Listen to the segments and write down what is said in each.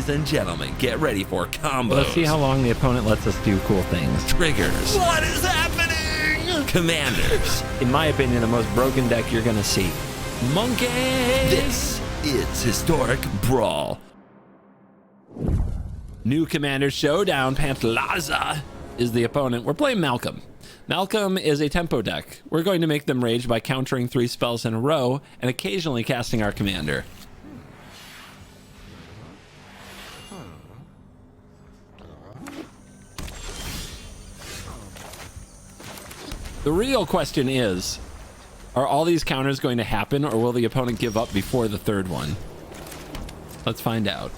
Ladies and gentlemen, get ready for combos. Let's see how long the opponent lets us do cool things. Triggers. What is happening? Commanders. In my opinion, the most broken deck you're gonna see. Monkeys. This is Historic Brawl. New Commander Showdown. Pantalaza is the opponent. We're playing Malcolm. Malcolm is a tempo deck. We're going to make them rage by countering 3 spells in a row and occasionally casting our commander. The real question is, are all these counters going to happen, or will the opponent give up before the third one? Let's find out.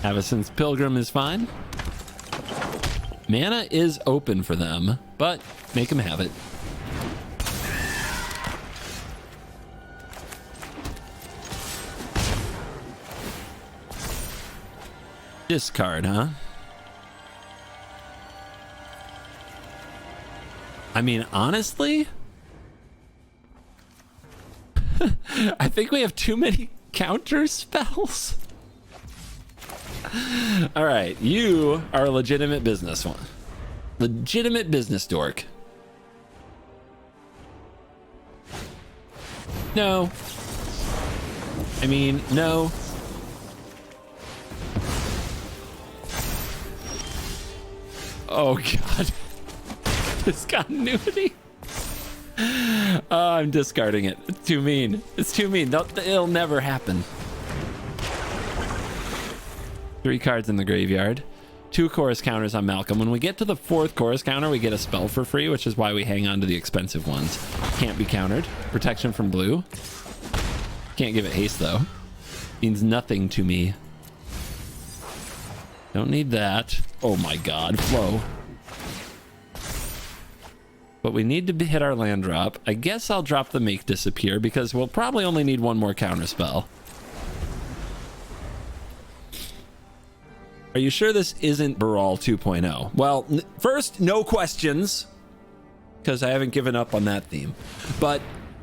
Avacyn's Pilgrim is fine. Mana is open for them, but make them have it. Discard, huh? I mean, honestly, I think we have too many counter spells. All right, you are a legitimate business one. Legitimate business dork. No. I mean, no. Oh, God. This continuity. Oh, I'm discarding it. It's too mean. It's too mean. It'll never happen. 3 cards in the graveyard. 2 chorus counters on Malcolm. When we get to the 4th chorus counter, we get a spell for free, which is why we hang on to the expensive ones. Can't be countered. Protection from blue. Can't give it haste, though. Means nothing to me. Don't need that. Oh my God, flow. But we need to hit our land drop. I guess I'll drop the Make Disappear because we'll probably only need 1 more counter spell. Are you sure this isn't Brawl 2.0? Well, first, no questions, because I haven't given up on that theme. But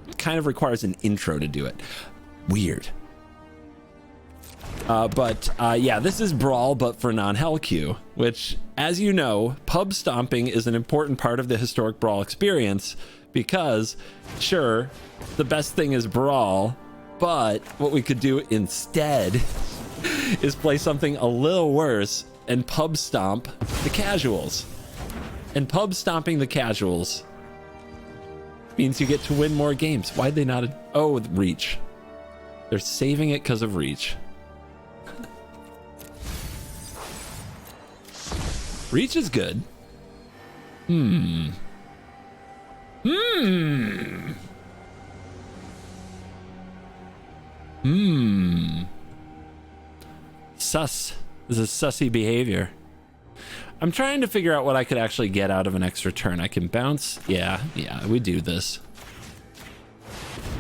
it kind of requires an intro to do it. Weird. Yeah, this is Brawl, but for non-Hell queue, which, as you know, pub stomping is an important part of the Historic Brawl experience because, sure, the best thing is Brawl, but what we could do instead is play something a little worse and pub stomp the casuals. And pub stomping the casuals means you get to win more games. Why'd they not? Oh, reach. They're saving it because of reach. Reach is good. Sus. This is sussy behavior. I'm trying to figure out what I could actually get out of an extra turn. I can bounce. Yeah, we do this.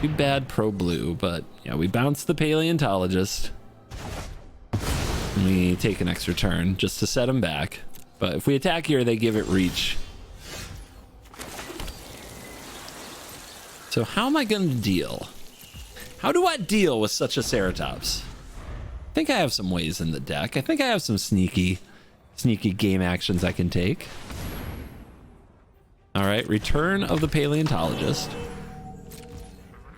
Too bad pro blue, but yeah, we bounce the paleontologist. And we take an extra turn just to set him back. But if we attack here, they give it reach. So how am I going to deal? How do I deal with such a Ceratops? I think I have some ways in the deck. I think I have some sneaky game actions I can take. All right, Return of the Paleontologist.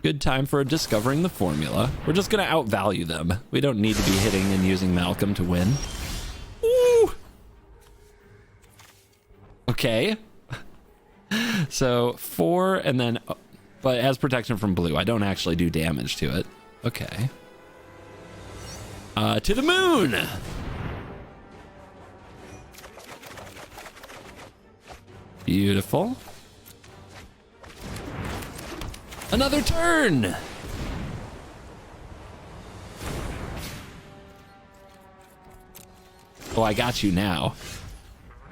Good time for discovering the formula. We're just going to outvalue them. We don't need to be hitting and using Malcolm to win. Woo! Okay. So 4 and then... But it has protection from blue. I don't actually do damage to it. Okay. To the moon! Beautiful. Another turn! Oh, I got you now.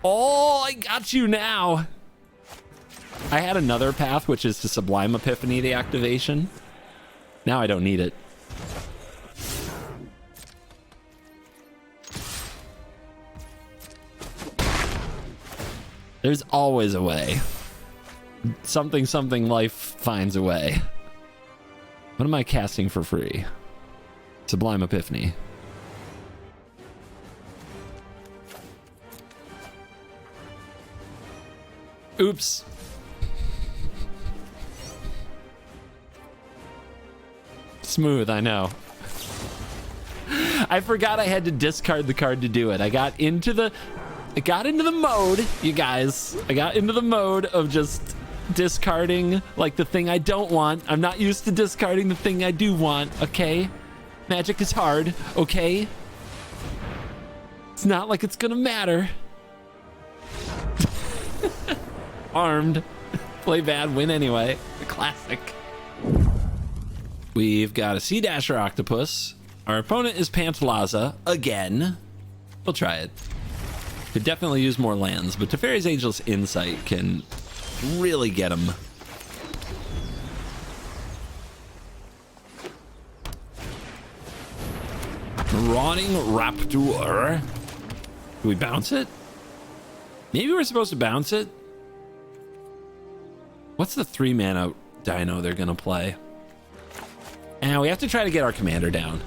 Oh, I got you now! I had another path, which is to Sublime Epiphany the activation. Now I don't need it. There's always a way. Something life finds a way. What am I casting for free? Sublime Epiphany. Oops. Smooth, I know. I forgot I had to discard the card to do it. I got into the mode, you guys. I got into the mode of just discarding like the thing I don't want. I'm not used to discarding the thing I do want, okay? Magic is hard, okay? It's not like it's gonna matter. Armed. Play bad, win anyway. The classic. We've got a Sea Dasher Octopus. Our opponent is Pantalaza again. We'll try it. Could definitely use more lands, but Teferi's Ageless Insight can really get him. Marauding Raptor. Do we bounce it? Maybe we're supposed to bounce it. What's the 3-mana dino they're gonna play? And we have to try to get our commander down.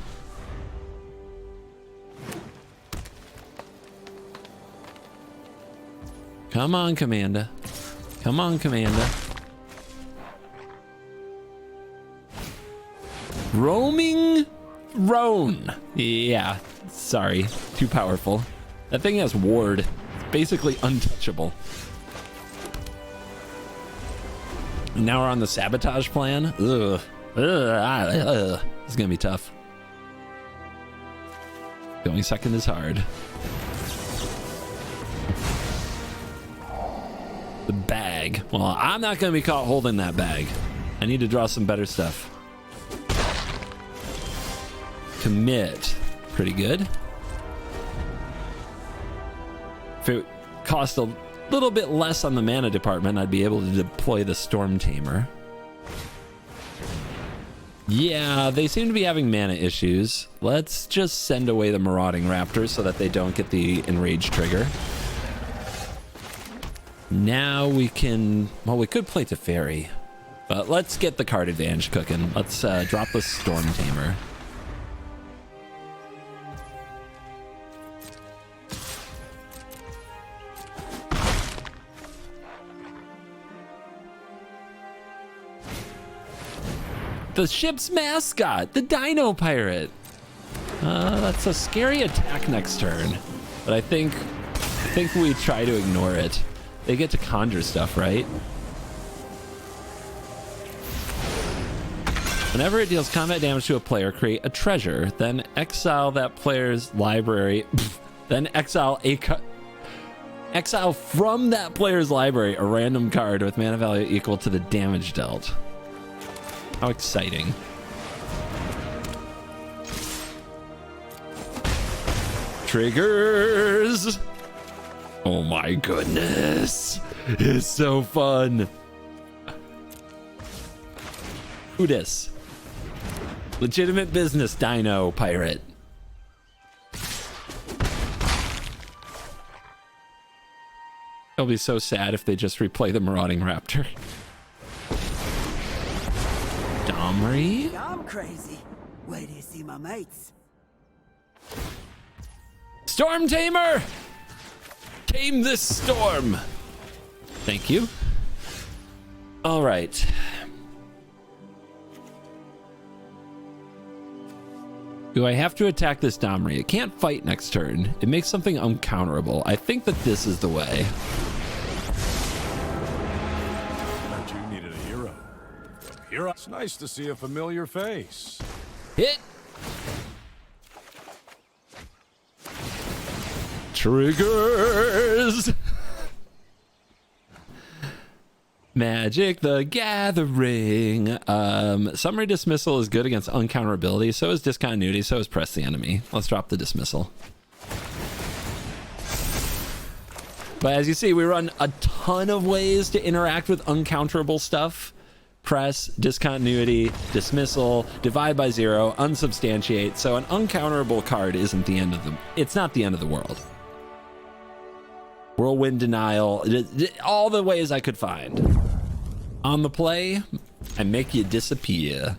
Come on, Commander. Come on, Commander. Roaming Roan. Yeah, sorry. Too powerful. That thing has ward. It's basically untouchable. And now we're on the sabotage plan. Ugh. This is gonna be tough. Going second is hard. The bag. Well, I'm not gonna be caught holding that bag. I need to draw some better stuff. Commit. Pretty good. If it cost a little bit less on the mana department, I'd be able to deploy the Storm Tamer. Yeah, they seem to be having mana issues. Let's just send away the Marauding Raptors so that they don't get the Enrage trigger. Now we can... Well, we could play Teferi, but let's get the card advantage cooking. Let's drop the Storm Tamer. The ship's mascot, the Dino Pirate. That's a scary attack next turn, but I think we try to ignore it. They get to conjure stuff, right? Whenever it deals combat damage to a player, create a treasure, then exile that player's library, then exile from that player's library a random card with mana value equal to the damage dealt. How exciting. Triggers! Oh my goodness. It's so fun. Who dis? Legitimate business, Dino Pirate. It'll be so sad if they just replay the Marauding Raptor. Domri? I'm crazy. Wait till you see my mates. Storm Tamer! Tame this storm! Thank you. All right. Do I have to attack this Domri? It can't fight next turn. It makes something uncounterable. I think that this is the way. Thought you needed a hero. Hero. It's nice to see a familiar face. Hit! Triggers! Magic the Gathering. Summary Dismissal is good against uncounterability. So is Discontinuity. So is Press the Enemy. Let's drop the Dismissal. But as you see, we run a ton of ways to interact with uncounterable stuff. Press, Discontinuity, Dismissal, Divide by Zero, Unsubstantiate. So an uncounterable card isn't the end of the... It's not the end of the world. Whirlwind Denial, all the ways I could find. On the play, I make you disappear.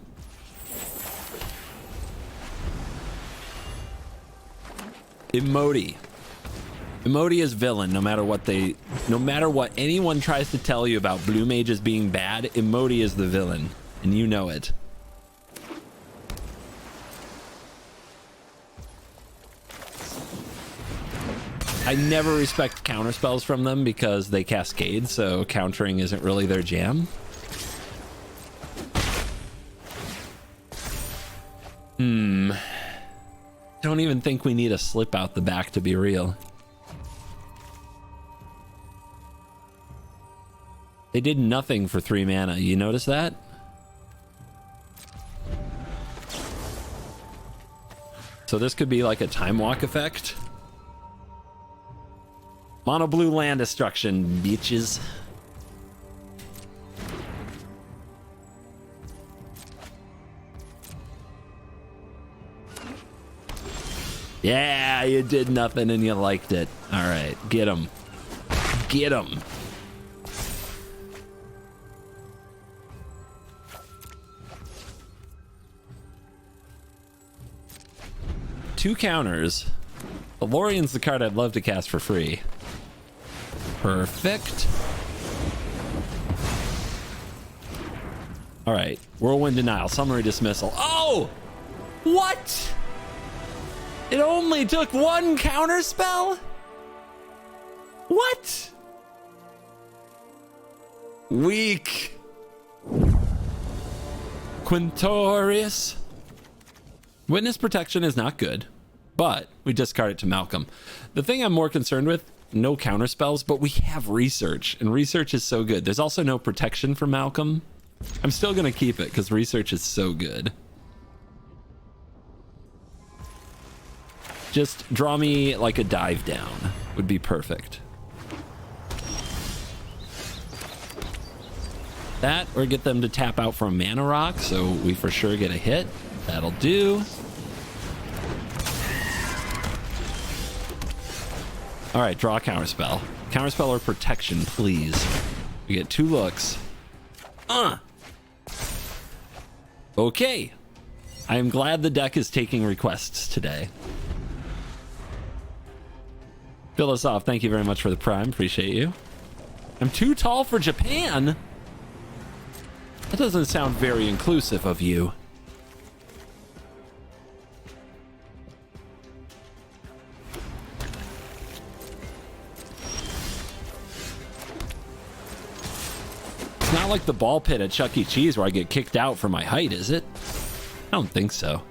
Emoti. Emoti is villain no matter what anyone tries to tell you about blue mages being bad. Emoti is the villain, and you know it. I never respect counter spells from them because they cascade, so countering isn't really their jam. Don't even think we need a slip out the back to be real. They did nothing for 3 mana. You notice that? So this could be like a time walk effect. Mono blue land destruction, bitches. Yeah, you did nothing and you liked it. All right, get him. Get him. Two counters. Valorian's the card I'd love to cast for free. Perfect. All right, Whirlwind Denial, Summary Dismissal. Oh! What? It only took 1 counter spell? What? Weak. Quintorius. Witness Protection is not good, but we discard it to Malcolm. The thing I'm more concerned with, no counter spells, but we have Research, and Research is so good. There's also no protection for Malcolm. I'm still going to keep it because Research is so good. Just draw me like a dive down would be perfect. That, or get them to tap out for a mana rock, so we for sure get a hit. That'll do. All right, draw a counterspell. Counterspell or protection, please. We get 2 looks. Okay. I am glad the deck is taking requests today. Fill us off. Thank you very much for the prime. Appreciate you. I'm too tall for Japan? That doesn't sound very inclusive of you. It's not like the ball pit at Chuck E. Cheese where I get kicked out for my height, is it? I don't think so.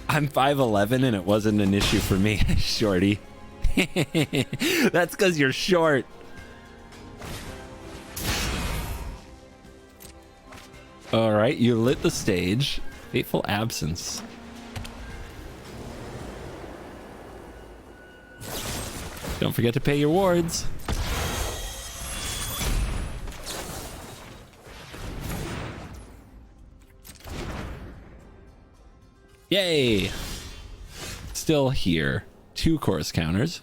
I'm 5'11" and it wasn't an issue for me, shorty. That's because you're short. All right, you lit the stage. Fateful Absence. Don't forget to pay your wards. Yay! Still here. 2 chorus counters.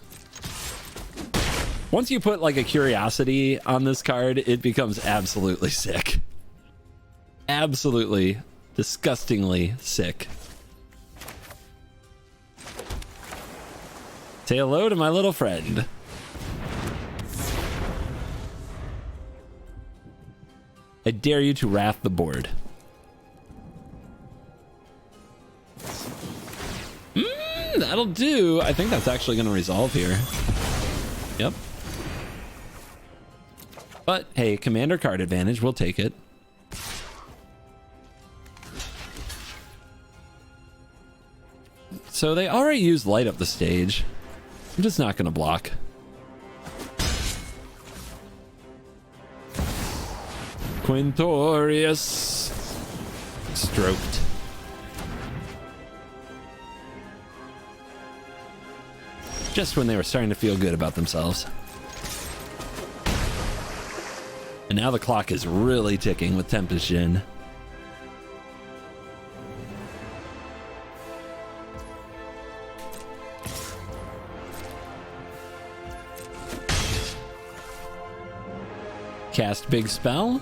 Once you put like a curiosity on this card, it becomes absolutely sick. Absolutely, disgustingly sick. Say hello to my little friend. I dare you to wrath the board. That'll do. I think that's actually going to resolve here. Yep. But hey, commander card advantage. We'll take it. So they already used light up the stage. I'm just not going to block. Quintorius. Stroked. Just when they were starting to feel good about themselves. And now the clock is really ticking with Tempest Djinn. Cast big spell.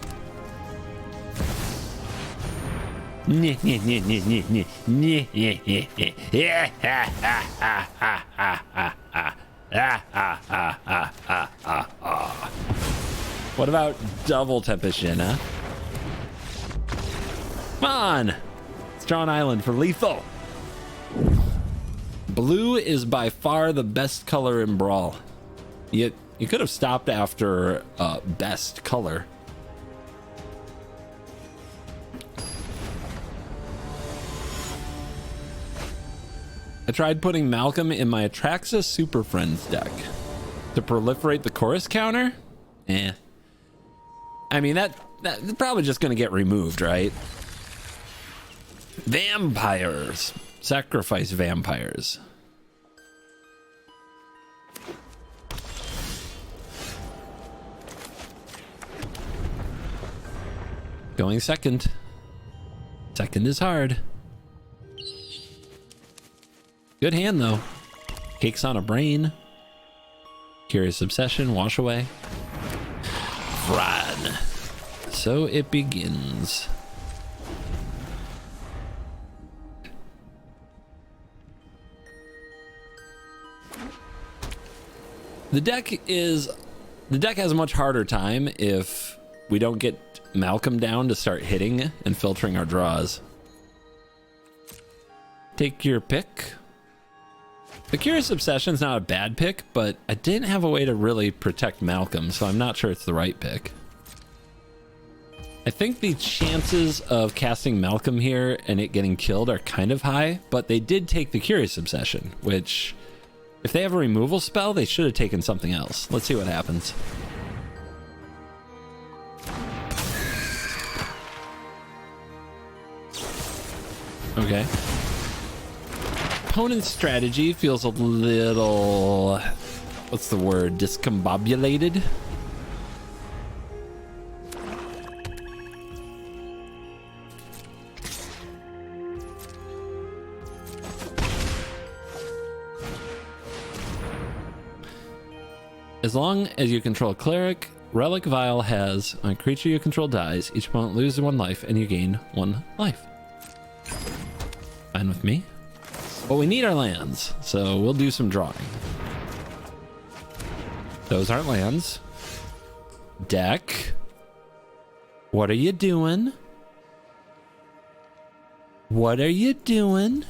What about double temptation, huh? Come on! Let's draw an island for lethal. Blue is by far the best color in Brawl. You could have stopped after best color. I tried putting Malcolm in my Atraxa Super Friends deck to proliferate the chorus counter. I mean, that's probably just going to get removed, right? Vampires. Sacrifice vampires. Going second. Second is hard. Good hand, though. Cakes on a brain. Curious Obsession. Wash away. Run. So it begins. The deck has a much harder time if we don't get Malcolm down to start hitting and filtering our draws. Take your pick. The Curious Obsession's not a bad pick, but I didn't have a way to really protect Malcolm, so I'm not sure it's the right pick. I think the chances of casting Malcolm here and it getting killed are kind of high, but they did take the Curious Obsession, which, if they have a removal spell, they should have taken something else. Let's see what happens. Okay. Opponent's strategy feels a little, what's the word, discombobulated. As long as you control a cleric, Relic Vial has a creature you control dies, each opponent loses 1 life and you gain 1 life. Fine with me. Well, we need our lands, so we'll do some drawing. Those aren't lands. Deck. What are you doing? What are you doing?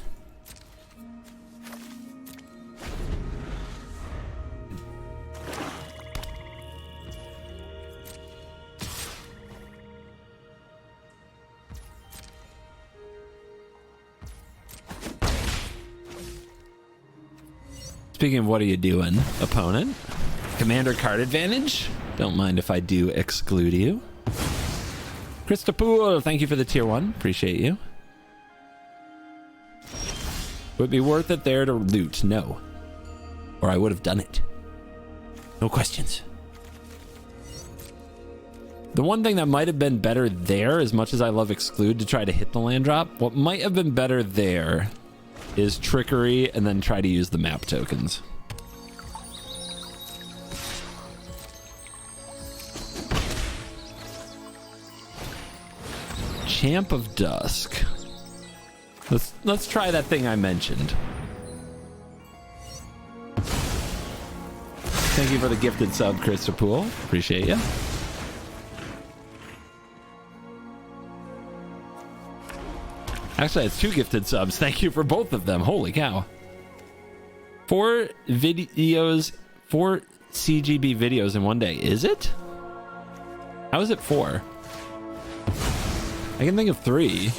Speaking of what are you doing, opponent? Commander card advantage? Don't mind if I do exclude you. Christopool, thank you for the tier 1. Appreciate you. Would it be worth it there to loot? No. Or I would have done it. No questions. The one thing that might have been better there, as much as I love exclude to try to hit the land drop, what might have been better there is trickery and then try to use the map tokens. Champ of Dusk. Let's try that thing I mentioned. Thank you for the gifted sub, Christopool. Appreciate you. Actually, it's 2 gifted subs. Thank you for both of them. Holy cow. 4 videos, 4 CGB videos in one day. Is it? How is it 4? I can think of 3. Are you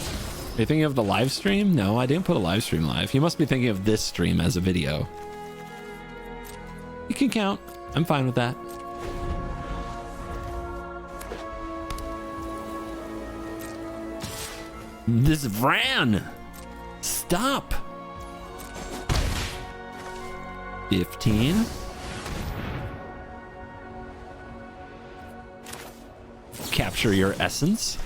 thinking of the live stream? No, I didn't put a live stream live. You must be thinking of this stream as a video. You can count. I'm fine with that. This Vran! Stop! 15. Capture your essence.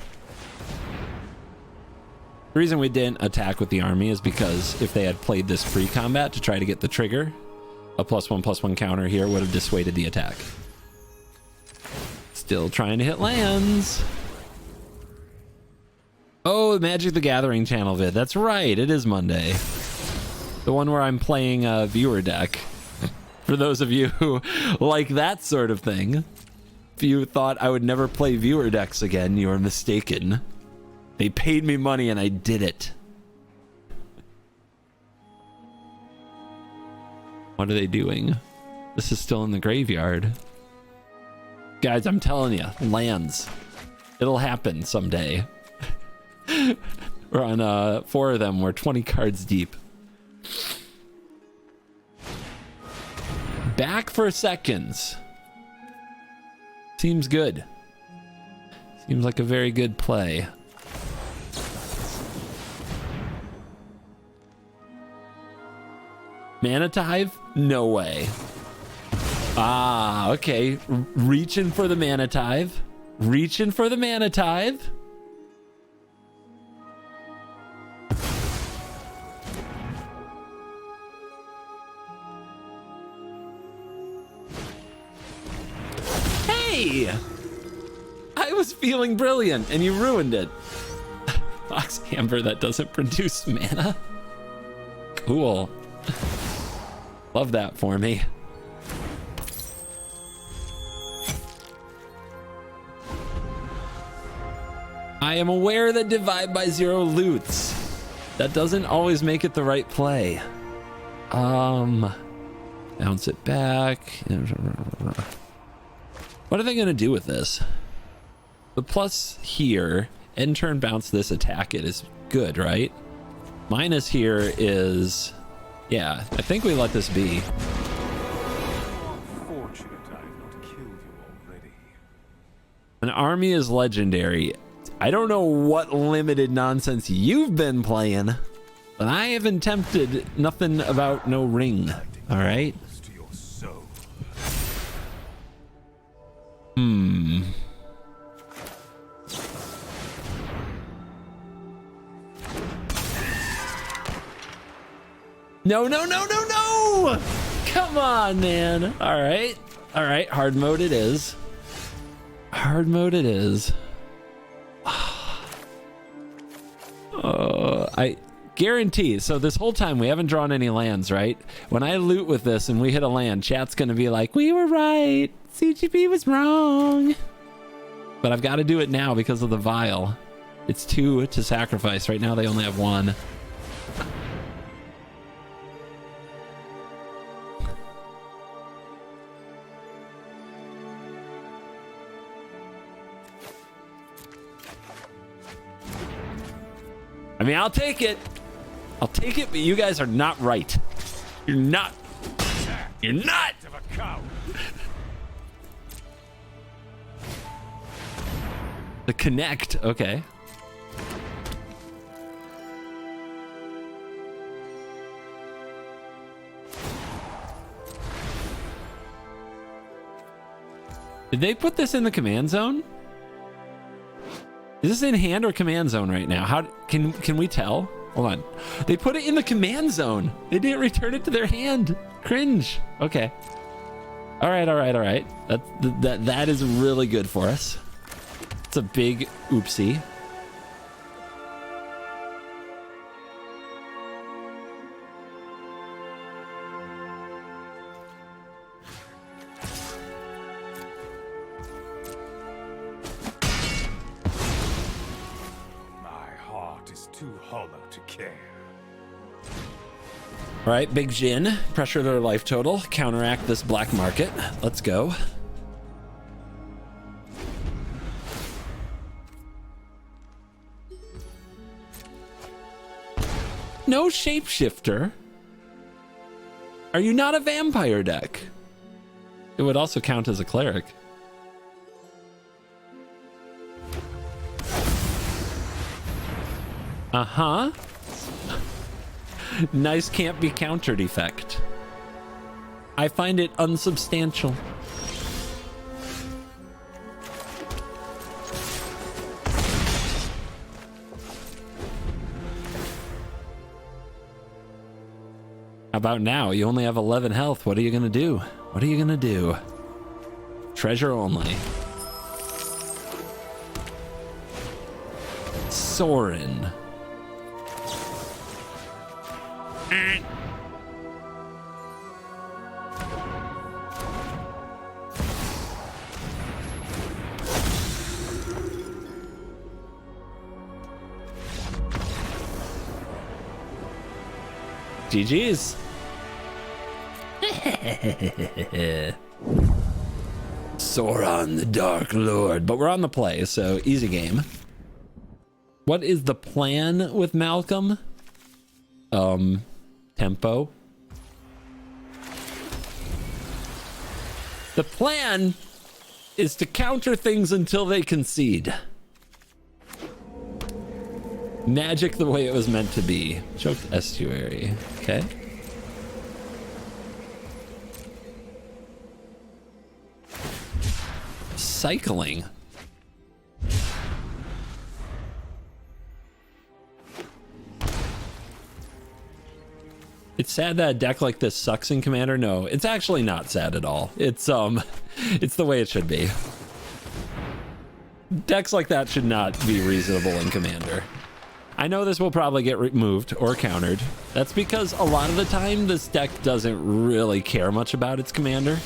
The reason we didn't attack with the army is because if they had played this pre-combat to try to get the trigger, a +1/+1 counter here would have dissuaded the attack. Still trying to hit lands. Oh, Magic the Gathering channel vid. That's right. It is Monday. The one where I'm playing a viewer deck. For those of you who like that sort of thing. If you thought I would never play viewer decks again, you are mistaken. They paid me money and I did it. What are they doing? This is still in the graveyard. Guys, I'm telling you, lands. It'll happen someday. We're on 4 of them. We're 20 cards deep. Back for seconds. Seems good. Seems like a very good play. Mana Tithe? No way. Ah, okay. Reaching for the Mana Tithe. Reaching for the Mana Tithe. Hey! I was feeling brilliant and you ruined it. Fox Amber that doesn't produce mana. Cool. Love that for me. I am aware that divide by 0 loots. That doesn't always make it the right play. Bounce it back. What are they going to do with this? The plus here, end turn bounce this, attack it is good, right? Minus here is, yeah, I think we let this be. Fortunate I have not killed you already. An army is legendary. I don't know what limited nonsense you've been playing, but I haven't tempted nothing about no ring. All right. To your soul. No, no, no, no, no! Come on, man. All right. All right. Hard mode it is. Hard mode it is. I guarantee. So this whole time we haven't drawn any lands, right? When I loot with this and we hit a land, chat's going to be like, we were right. CGP was wrong. But I've got to do it now because of the vial. It's 2 to sacrifice. Right now they only have 1. I mean, I'll take it. I'll take it, but you guys are not right. You're not. You're not. Of a cow. The connect. Okay. Did they put this in the command zone? Is this in hand or command zone right now? How can we tell? Hold on. They put it in the command zone. They didn't return it to their hand. Cringe. Okay. All right, all right, all right. That is really good for us. It's a big oopsie. Too hollow to care. All right, Big Jin, pressure their life total, counteract this black market. Let's go. No shapeshifter. Are you not a vampire deck? It would also count as a cleric. Uh-huh. Nice can't be countered effect. I find it unsubstantial. How about now? You only have 11 health. What are you gonna do? What are you gonna do? Treasure only. Sauron. GG's. Sauron the Dark Lord. But we're on the play, so easy game. What is the plan with Malcolm? Tempo. The plan is to counter things until they concede. Magic the way it was meant to be. Choked estuary. Okay. Cycling. It's sad that a deck like this sucks in Commander. No, it's actually not sad at all. It's the way it should be. Decks like that should not be reasonable in Commander. I know this will probably get removed or countered. That's because a lot of the time this deck doesn't really care much about its commander.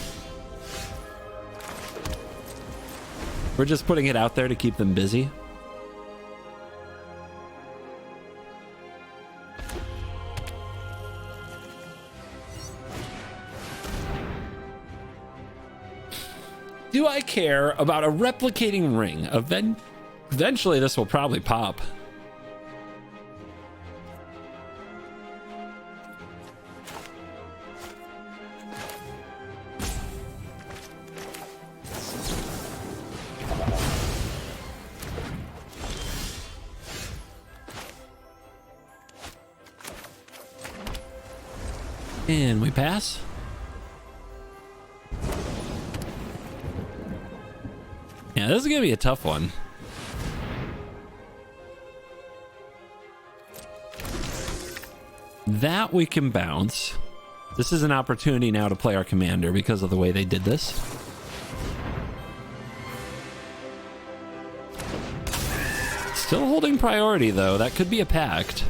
We're just putting it out there to keep them busy. Do I care about a replicating ring? Eventually this will probably pop. And we pass. Yeah, this is gonna be a tough one. That we can bounce. This is an opportunity now to play our commander because of the way they did this. Still holding priority though. That could be a pact.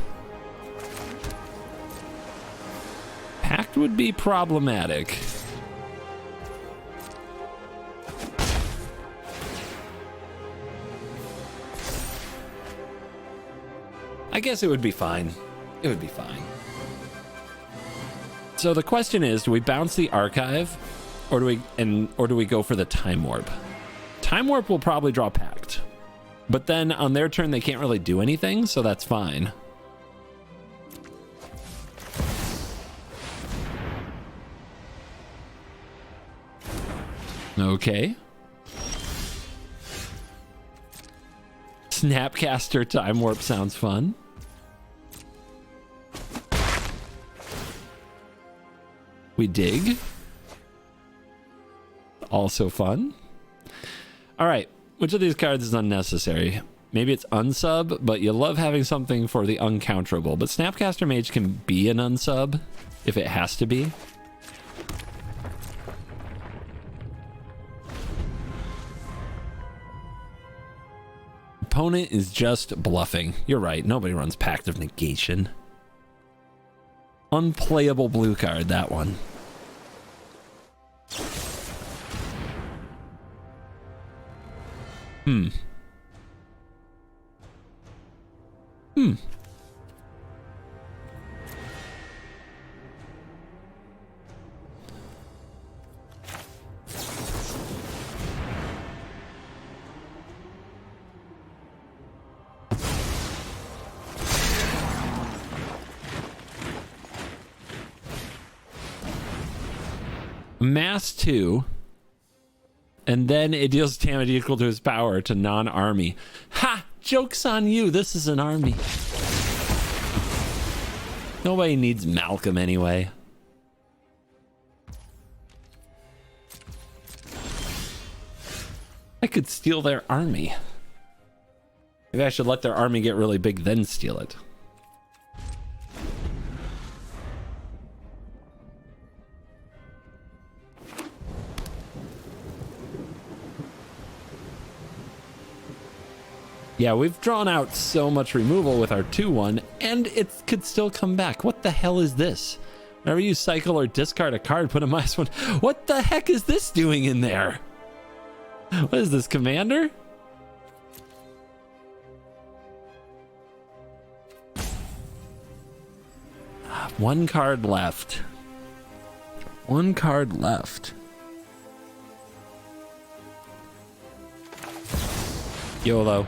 Pact would be problematic. I guess it would be fine. It would be fine. So the question is, do we bounce the archive or do we go for the time warp? Time warp will probably draw pact. But then on their turn they can't really do anything, so that's fine. Okay. Snapcaster Time Warp sounds fun. We dig. Also fun. All right. Which of these cards is unnecessary? Maybe it's unsub, but you love having something for the uncounterable. But Snapcaster Mage can be an unsub if it has to be. Opponent is just bluffing. You're right. Nobody runs Pact of Negation. Unplayable blue card, that one. Mass 2, and then it deals damage equal to his power to non-army. Ha! Joke's on you. This is an army. Nobody needs Malcolm anyway. I could steal their army. Maybe I should let their army get really big, then steal it. Yeah, we've drawn out so much removal with our 2/1, and it could still come back. What the hell is this? Whenever you cycle or discard a card, put a -1. What the heck is this doing in there? What is this, Commander? One card left. One card left. YOLO.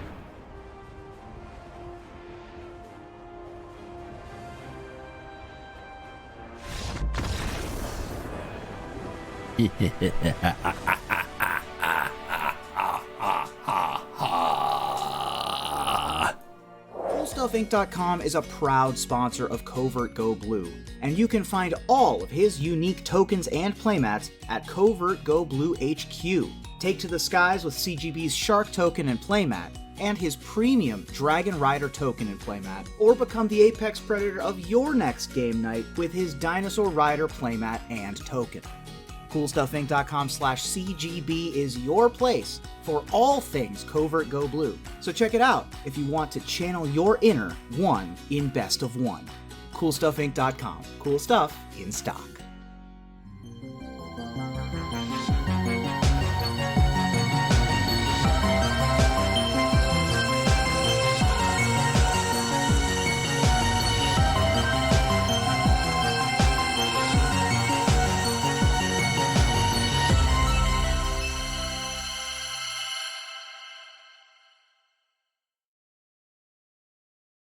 CoolStuffInc.com is a proud sponsor of CovertGoBlue, and you can find all of his unique tokens and playmats at CovertGoBlue HQ. Take to the skies with CGB's Shark token and playmat, and his premium Dragon Rider token and playmat, or become the apex predator of your next game night with his Dinosaur Rider playmat and token. CoolStuffInc.com/CGB is your place for all things CovertGoBlue, so check it out if you want to channel your inner one in Best of One. CoolStuffInc.com. Cool stuff in stock.